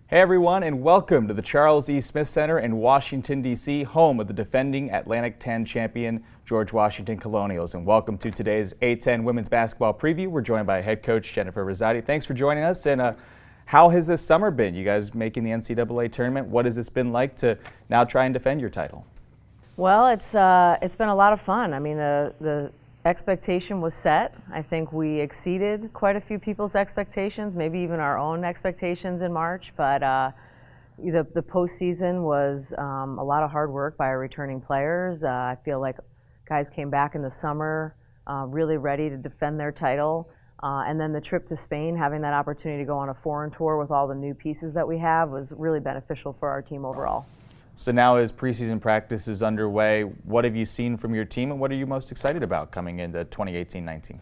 Hey everyone, and welcome to the Charles E. Smith Center in Washington, D.C., home of the defending Atlantic 10 champion George Washington Colonials. And welcome to today's A10 women's basketball preview. We're joined by head coach Jen Rizzotti. Thanks for joining us. And how has this summer been? You guys making the NCAA tournament. What has this been like to now try and defend your title? Well, it's been a lot of fun. I mean, the expectation was set. I think we exceeded quite a few people's expectations, maybe even our own expectations in March. But the postseason was a lot of hard work by our returning players. I feel like guys came back in the summer really ready to defend their title. And then the trip to Spain, having that opportunity to go on a foreign tour with all the new pieces that we have, was really beneficial for our team overall. So now as preseason practice is underway, what have you seen from your team and what are you most excited about coming into 2018-19?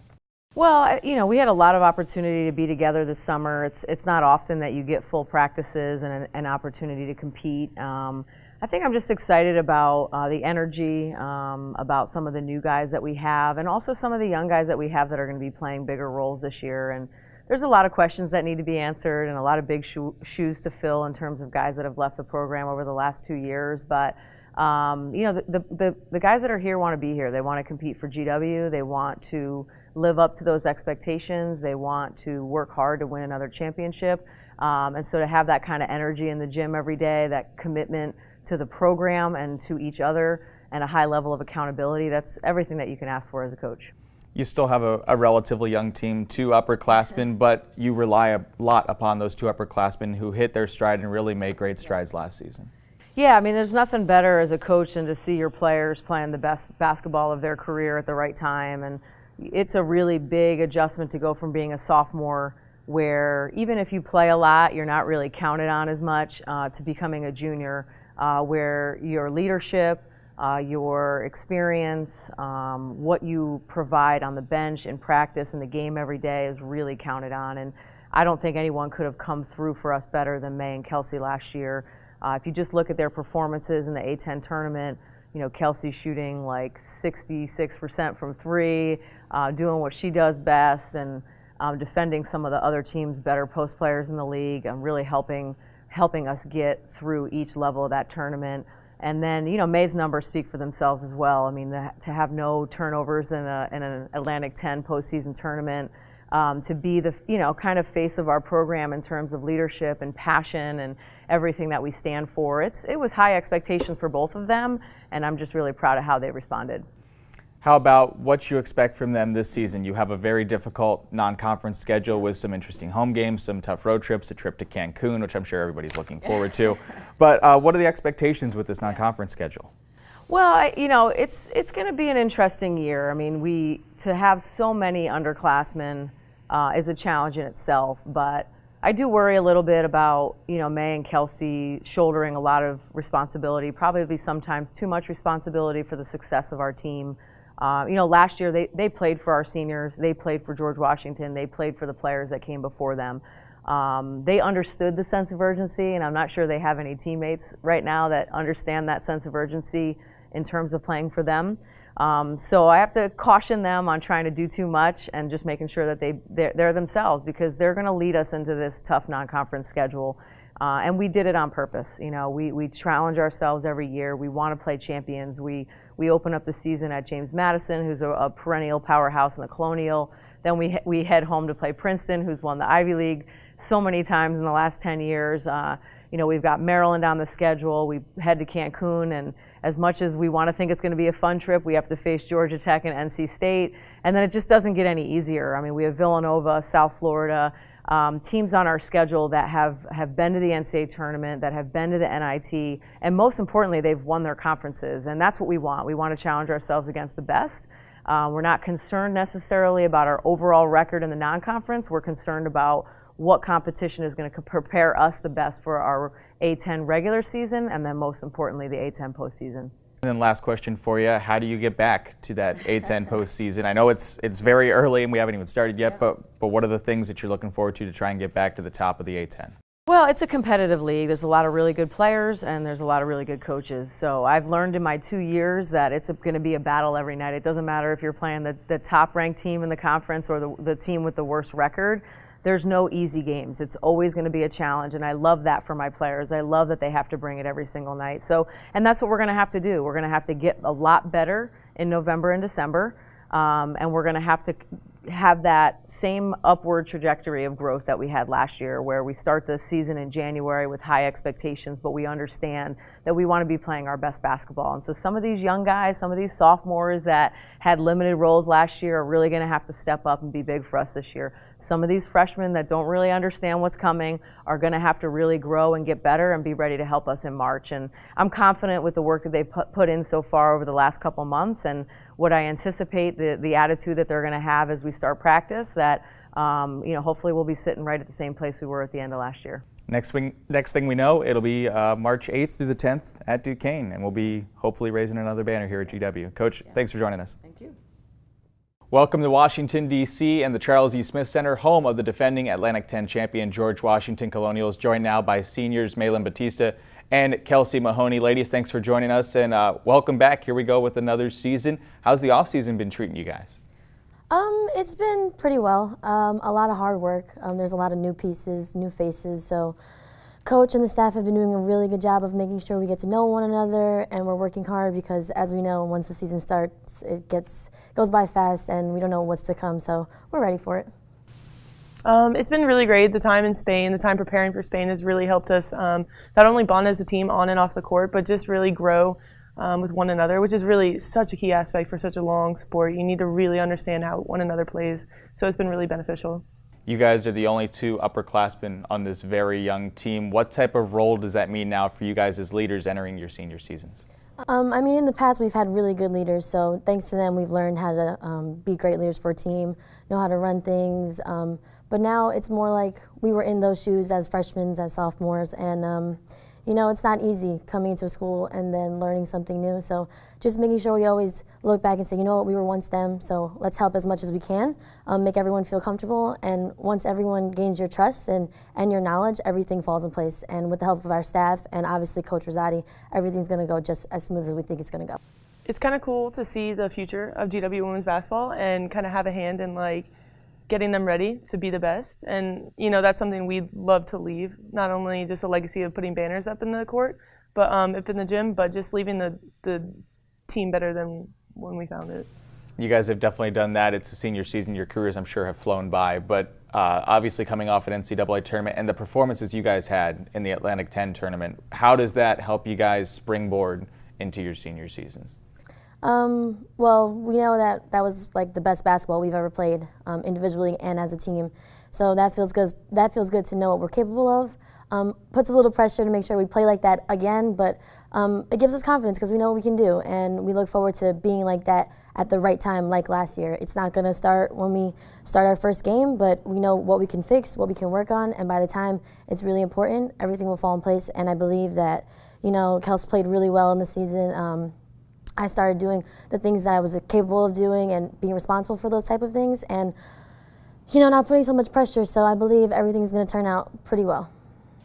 Well, you know, we had a lot of opportunity to be together this summer. It's not often that you get full practices and an opportunity to compete. I think I'm just excited about the energy, about some of the new guys that we have, and also some of the young guys that we have that are going to be playing bigger roles this year. And there's a lot of questions that need to be answered and a lot of big shoes to fill in terms of guys that have left the program over the last 2 years. But you know, the guys that are here want to be here. They want to compete for GW. They want to live up to those expectations. They want to work hard to win another championship. And so to have that kind of energy in the gym every day, that commitment to the program and to each other, and a high level of accountability, that's everything that you can ask for as a coach. You still have a relatively young team, 2 upperclassmen, but you rely a lot upon those 2 upperclassmen who hit their stride and really made great strides last season. Yeah, I mean, there's nothing better as a coach than to see your players playing the best basketball of their career at the right time. And it's a really big adjustment to go from being a sophomore, where even if you play a lot, you're not really counted on as much, to becoming a junior, where your leadership, your experience, what you provide on the bench in practice in the game every day is really counted on. And I don't think anyone could have come through for us better than Mei and Kelsi last year. If you just look at their performances in the A10 tournament, you know, Kelsi shooting like 66% from 3, doing what she does best, and defending some of the other team's better post players in the league, and really helping us get through each level of that tournament. And then, you know, Mei's numbers speak for themselves as well. I mean, to have no turnovers in an Atlantic 10 postseason tournament, to be the, you know, kind of face of our program in terms of leadership and passion and everything that we stand for. It was high expectations for both of them, and I'm just really proud of how they responded. How about what you expect from them this season? You have a very difficult non-conference schedule with some interesting home games, some tough road trips, a trip to Cancun, which I'm sure everybody's looking forward to. But what are the expectations with this non-conference schedule? Well, you know, it's going to be an interesting year. I mean, to have so many underclassmen is a challenge in itself, but I do worry a little bit about, you know, Mei and Kelsi shouldering a lot of responsibility, probably sometimes too much responsibility for the success of our team. You know, last year they played for our seniors, they played for George Washington, they played for the players that came before them. They understood the sense of urgency, and I'm not sure they have any teammates right now that understand that sense of urgency in terms of playing for them. So I have to caution them on trying to do too much and just making sure that they're themselves, because they're going to lead us into this tough non-conference schedule. And we did it on purpose. You know, we challenge ourselves every year. We want to play champions. We open up the season at James Madison, who's a perennial powerhouse in the Colonial. Then we head home to play Princeton, who's won the Ivy League so many times in the last 10 years. You know, we've got Maryland on the schedule. We head to Cancun, and as much as we want to think it's going to be a fun trip, we have to face Georgia Tech and NC State, and then it just doesn't get any easier. I mean, we have Villanova, South Florida, teams on our schedule that have been to the NCAA tournament, that have been to the NIT, and most importantly, they've won their conferences, and that's what we want. We want to challenge ourselves against the best. We're not concerned necessarily about our overall record in the non-conference. We're concerned about what competition is going to prepare us the best for our A10 regular season, and then most importantly, the A10 postseason. And then last question for you, how do you get back to that A10 postseason? I know it's very early and we haven't even started yet, but what are the things that you're looking forward to try and get back to the top of the A10? Well, it's a competitive league. There's a lot of really good players and there's a lot of really good coaches. So I've learned in my 2 years that it's going to be a battle every night. It doesn't matter if you're playing the top-ranked team in the conference or the team with the worst record. there's no easy games. It's always going to be a challenge, and I love that for my players. I love that they have to bring it every single night. So, and that's what we're going to have to do. We're going to have to get a lot better in November and December, and we're going to have that same upward trajectory of growth that we had last year, where we start the season in January with high expectations, but we understand that we want to be playing our best basketball. And so some of these young guys, some of these sophomores that had limited roles last year are really going to have to step up and be big for us this year. Some of these freshmen that don't really understand what's coming are going to have to really grow and get better and be ready to help us in March. And I'm confident with the work that they've put in so far over the last couple months, and what I anticipate, the attitude that they're going to have as we start practice, that hopefully we'll be sitting right at the same place we were at the end of last year. Next thing we know, it'll be March 8th through the 10th at Duquesne, and we'll be hopefully raising another banner here at GW. Coach, thanks for joining us. Thank you. Welcome to Washington, D.C. and the Charles E. Smith Center, home of the defending Atlantic 10 champion George Washington Colonials, joined now by seniors Mei-Lyn Bautista and Kelsi Mahoney. Ladies, thanks for joining us, and welcome back. Here we go with another season. How's the offseason been treating you guys? It's been pretty well. A lot of hard work. There's a lot of new pieces, new faces. So Coach and the staff have been doing a really good job of making sure we get to know one another, and we're working hard because, as we know, once the season starts, it goes by fast and we don't know what's to come. So we're ready for it. It's been really great. The time in Spain, the time preparing for Spain has really helped us not only bond as a team on and off the court, but just really grow with one another, which is really such a key aspect for such a long sport. You need to really understand how one another plays. So it's been really beneficial. You guys are the only two upperclassmen on this very young team. What type of role does that mean now for you guys as leaders entering your senior seasons? In the past we've had really good leaders, so thanks to them we've learned how to be great leaders for a team, know how to run things. But now it's more like we were in those shoes as freshmen, as sophomores, and it's not easy coming into school and then learning something new. So just making sure we always look back and say, you know what, we were once them, so let's help as much as we can, make everyone feel comfortable. And once everyone gains your trust and your knowledge, everything falls in place. And with the help of our staff and obviously Coach Rizzotti, everything's going to go just as smooth as we think it's going to go. It's kind of cool to see the future of GW women's basketball and kind of have a hand in getting them ready to be the best. And that's something we'd love to leave, not only just a legacy of putting banners up in the court, but up in the gym, but just leaving the team better than when we found it. You guys have definitely done that. It's a senior season. Your careers, I'm sure, have flown by, but obviously coming off an NCAA tournament and the performances you guys had in the Atlantic 10 tournament, how does that help you guys springboard into your senior seasons? Well, we know that was the best basketball we've ever played, individually and as a team. So that feels good. That feels good to know what we're capable of. Puts a little pressure to make sure we play like that again, but it gives us confidence because we know what we can do, and we look forward to being like that at the right time, like last year. It's not going to start when we start our first game, but we know what we can fix, what we can work on, and by the time it's really important, everything will fall in place. And I believe that, Kelsi played really well in the season. I started doing the things that I was capable of doing and being responsible for those type of things, and not putting so much pressure. So I believe everything's going to turn out pretty well.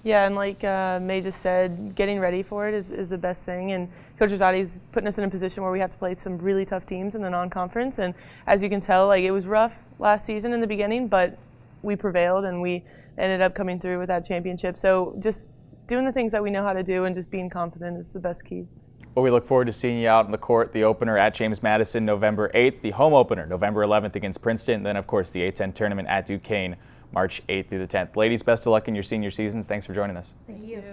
Yeah, and like May just said, getting ready for it is the best thing. And Coach Rizzotti's putting us in a position where we have to play some really tough teams in the non-conference. And as you can tell, it was rough last season in the beginning, but we prevailed and we ended up coming through with that championship. So just doing the things that we know how to do and just being confident is the best key. Well, we look forward to seeing you out on the court. The opener at James Madison November 8th, the home opener November 11th against Princeton, and then of course the A-10 tournament at Duquesne March 8th through the 10th. Ladies, best of luck in your senior seasons. Thanks for joining us. Thank you.